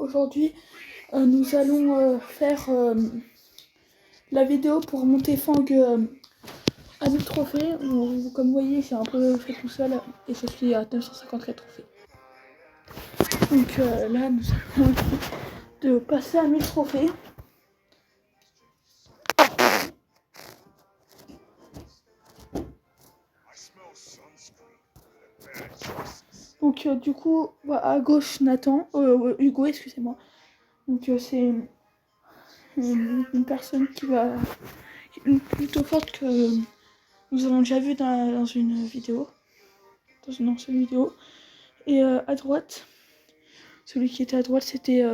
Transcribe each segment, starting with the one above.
aujourd'hui nous allons faire la vidéo pour monter Fang à 1000 trophées. Comme vous voyez, j'ai un peu fait tout seul et je suis à 954 trophées. Donc là, nous allons de passer à 1000 trophées. Donc du coup, à gauche Nathan, Hugo, excusez-moi. Donc c'est une personne qui va plutôt forte que nous avons déjà vu dans une vidéo, dans une ancienne vidéo. Et à droite, celui qui était à droite, c'était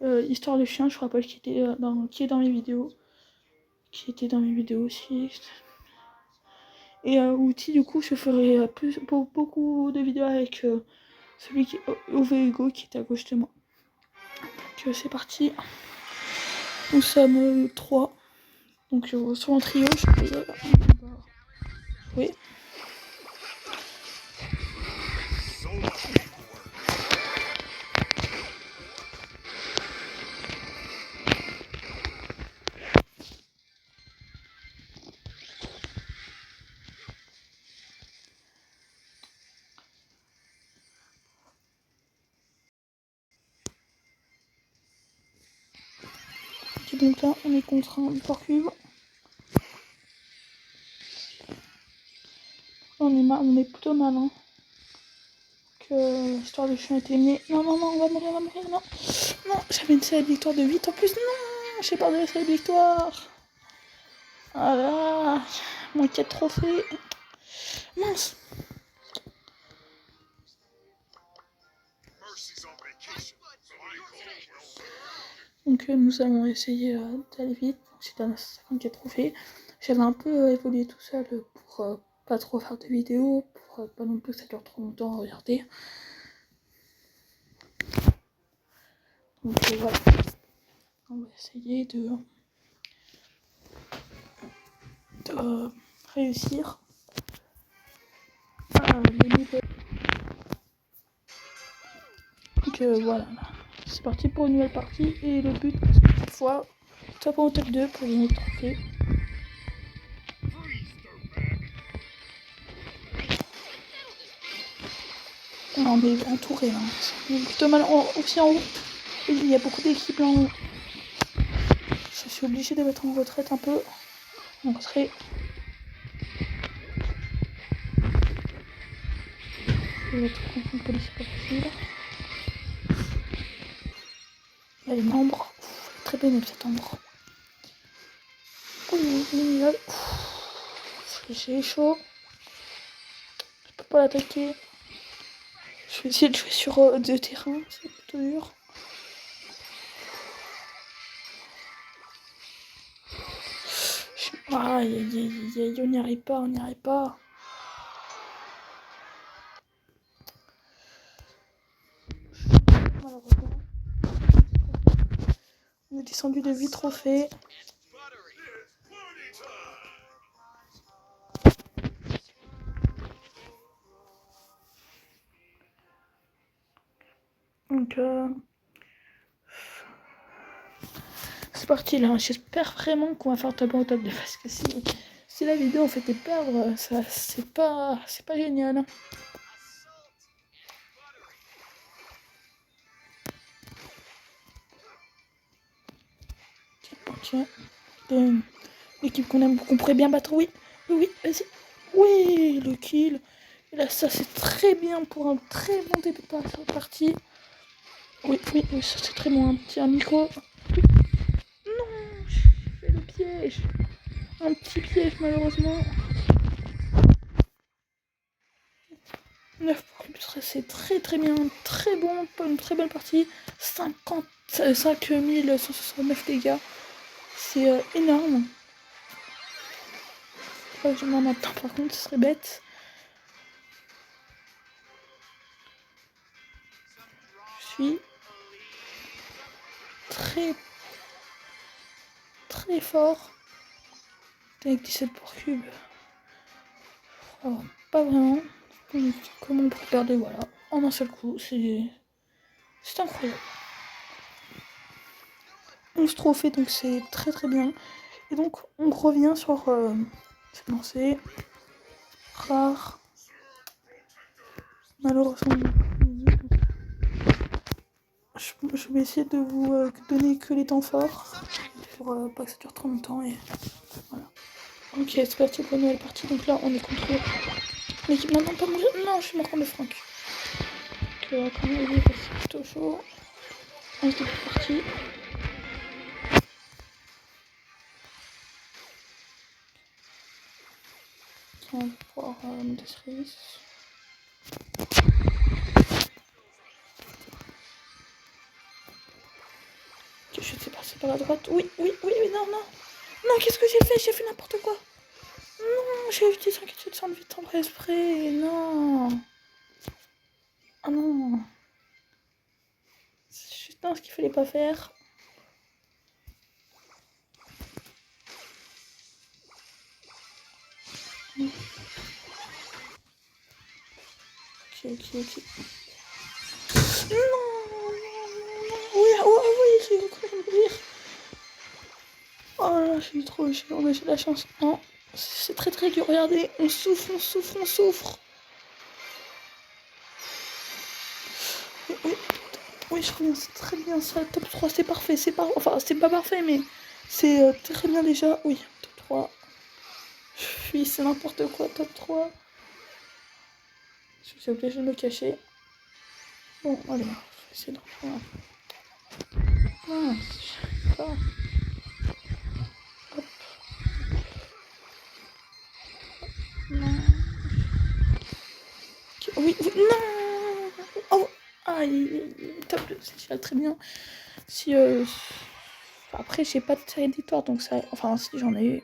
Histoire de chien, je rappelle, qui est dans mes vidéos, qui était dans mes vidéos aussi. Et Outil, du coup, je ferai beaucoup de vidéos avec celui qui Ove Hugo, qui est à gauche de moi. Donc c'est parti. Nous sommes 3. Donc sur un trio, je peux jouer. Ok, donc là, on est contre un porc-cube. On est plutôt malin. Que l'histoire de chien est éliminée. Non, on va mourir, non. Non, j'avais une série de victoires de 8 en plus. Non, j'ai perdu la série de victoires. Ah là, moins 4 trophées. Mince. Donc nous allons essayer d'aller vite. C'est à 54 trophées. J'avais un peu évolué tout seul pour pas trop faire de vidéos, pour pas non plus que ça dure trop longtemps à regarder. Donc voilà. On va essayer de réussir les niveaux. Donc voilà. C'est parti pour une nouvelle partie et le but cette fois, top en top 2 pour gagner le trophée. On est entouré là. On est plutôt mal aussi en haut. Il y a beaucoup d'équipes là en haut. Je suis obligée de mettre en retraite un peu. En retrait. Je vais mettre en police, c'est pas facile. Il y a une ombre. Très pénible cette ombre. J'ai chaud. Je peux pas l'attaquer. Je vais essayer de jouer sur 2 terrains. C'est plutôt dur. Aïe, on n'y arrive pas, Malheureusement. On est descendu de 8 trophées. Donc c'est parti là. J'espère vraiment qu'on va faire top 1 au top 2 parce que si la vidéo en fait perdre, ça c'est pas génial. Tiens. L'équipe qu'on aime, qu'on pourrait bien battre, oui, vas-y. Oui, le kill. Et là, ça c'est très bien pour un très bon début de partie. Oui, ça c'est très bon. Un micro. Oui. Non, j'ai fait le piège. Un petit piège malheureusement. 9 points, c'est très bien, très bon, une très belle partie. 5169 dégâts. C'est énorme. Je m'en attends par contre, ce serait bête. Je suis très fort. Avec 17 pour cube. Alors, pas vraiment. Comment on peut perdre, voilà. En un seul coup, c'est incroyable. 11 trophées, donc c'est très très bien. Et donc on revient sur c'est lancé rare. Malheureusement, je vais essayer de vous donner que les temps forts pour pas que ça dure trop longtemps et voilà. Ok, c'est parti pour une nouvelle partie. Donc là, on est contre l'équipe. Non, non, pas mourir. Non, je suis mort contre le Franck. Donc, quand même, il est plutôt chaud. On se début parti. On va pouvoir monter service. Ok, je sais pas, c'est par la droite. Oui, oui, oui, oui, non, non. Non, qu'est-ce que j'ai fait? J'ai fait n'importe quoi. Non, j'ai évité 5 vite en exprès. Non. Ah non. C'est juste ce qu'il fallait pas faire. Ok, ok, ok. Non, non, non. Oui, oh, oui, j'ai cru mourir. Oh là, j'ai eu trop, on a eu la chance. Non, c'est très très dur. Regardez, on souffre, on souffre, on souffre. Oui, oui, oui, je reviens, c'est très bien ça. Top 3, c'est parfait. C'est pas, enfin, c'est pas parfait, mais c'est très bien déjà. Oui, top 3. Je fuis, c'est n'importe quoi, top 3. Je suis obligée de me cacher. Bon, allez, je vais essayer de reprendre. Ah, je sais pas. Hop. Non. Okay. Oui, oui, non. Oh, aïe, top, c'est déjà très bien. Si, après, j'ai pas de série de victoires, donc ça. Enfin, si j'en ai eu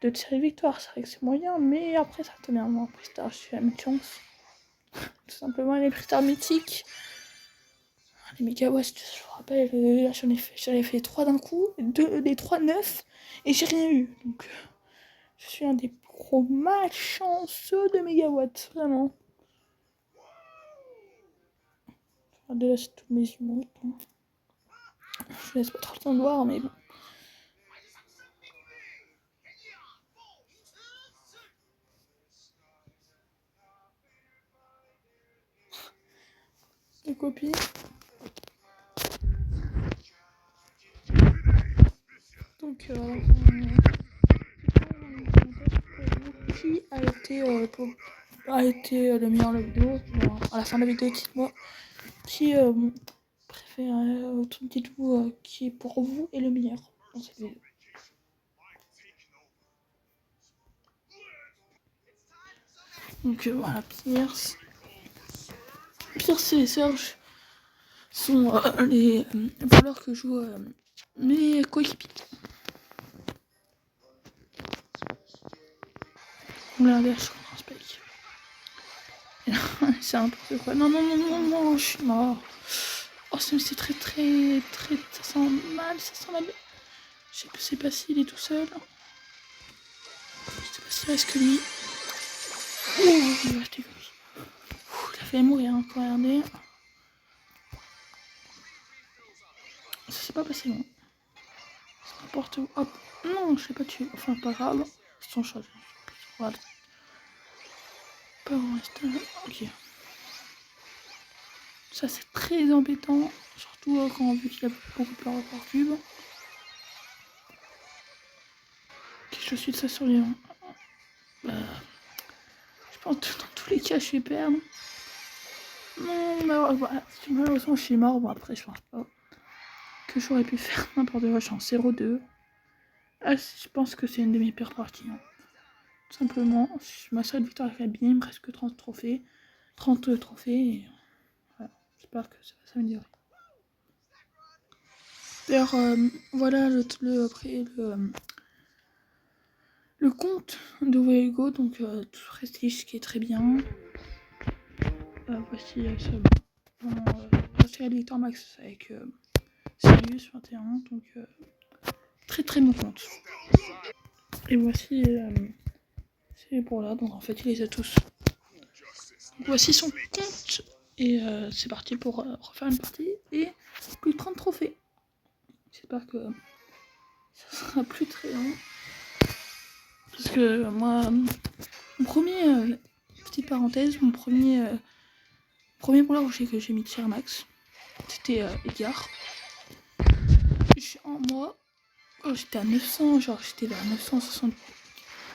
de série de victoires, c'est vrai que c'est moyen, mais après, ça te met un moins Pristar, je suis à une chance. Tout simplement, les Pristar mythiques. Les mégawatts, je vous rappelle, là j'en ai fait 3 d'un coup, les 3 9, et j'ai rien eu. Donc, je suis un des gros malchanceux de mégawatts, vraiment. Regardez là, c'est tous mes emotes. Je laisse pas trop le temps de voir, mais bon. Les copies. Donc, qui a été le meilleur de la vidéo, à la fin de la vidéo, dites-moi qui préfère, dites-vous qui pour vous est le meilleur dans cette vidéo. Donc voilà, Pierce et Serge sont les voleurs que jouent mes coéquipiers. On l'a inverse contre un spike. C'est n'importe quoi. Non, non, non, non, non, je suis mort. Oh, c'est très, très, très. Ça sent mal, ça sent mal. Je sais pas s'il est tout seul. Je sais pas s'il reste que lui. Oh, il reste que lui. Il a fait mourir, hein, regardez. Ça s'est pas passé bon. C'est n'importe où. Hop. Non, je l'ai pas tué. Enfin, pas grave. C'est son choix. Voilà. Pas en reste. Ok. Ça, c'est très embêtant. Surtout quand vu qu'il y a beaucoup de power par cube. Ok, je suis de ça survivant. Bah, je pense que dans tous les cas, je vais perdre. Non, malheureusement, je suis mort. Bon, après, je pense pas que j'aurais pu faire n'importe quoi. Je suis en 0-2. Ah, je pense que c'est une de mes pires parties. Hein. Tout simplement, ma seule victoire avec la BIM, il me reste que 30 trophées. 30 trophées. Et voilà. J'espère que ça va s'améliorer. D'ailleurs, voilà après le compte de Wego, donc tout prestige qui est très bien. Voici la victoire max avec Sirius 21, donc très très bon compte. Et voici c'est pour là, donc en fait il les a tous. Donc, voici son compte et c'est parti pour refaire une partie et plus de 30 trophées. J'espère j'espère que ça sera plus très long. Parce que moi, mon premier, petite parenthèse, mon premier brawler où j'ai mis tier max, c'était Edgar. Moi, quand j'étais à 900, genre j'étais vers 960.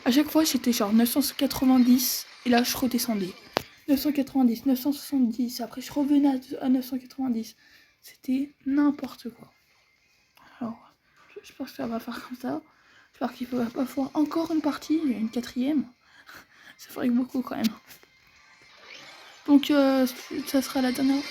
À chaque fois, j'étais genre 990 et là je redescendais. 990, 970, après je revenais à 990. C'était n'importe quoi. Alors, j'espère que ça va faire comme ça. J'espère qu'il ne faudra pas faire encore une partie, une 4ème. Ça ferait beaucoup quand même. Donc, ça sera la dernière.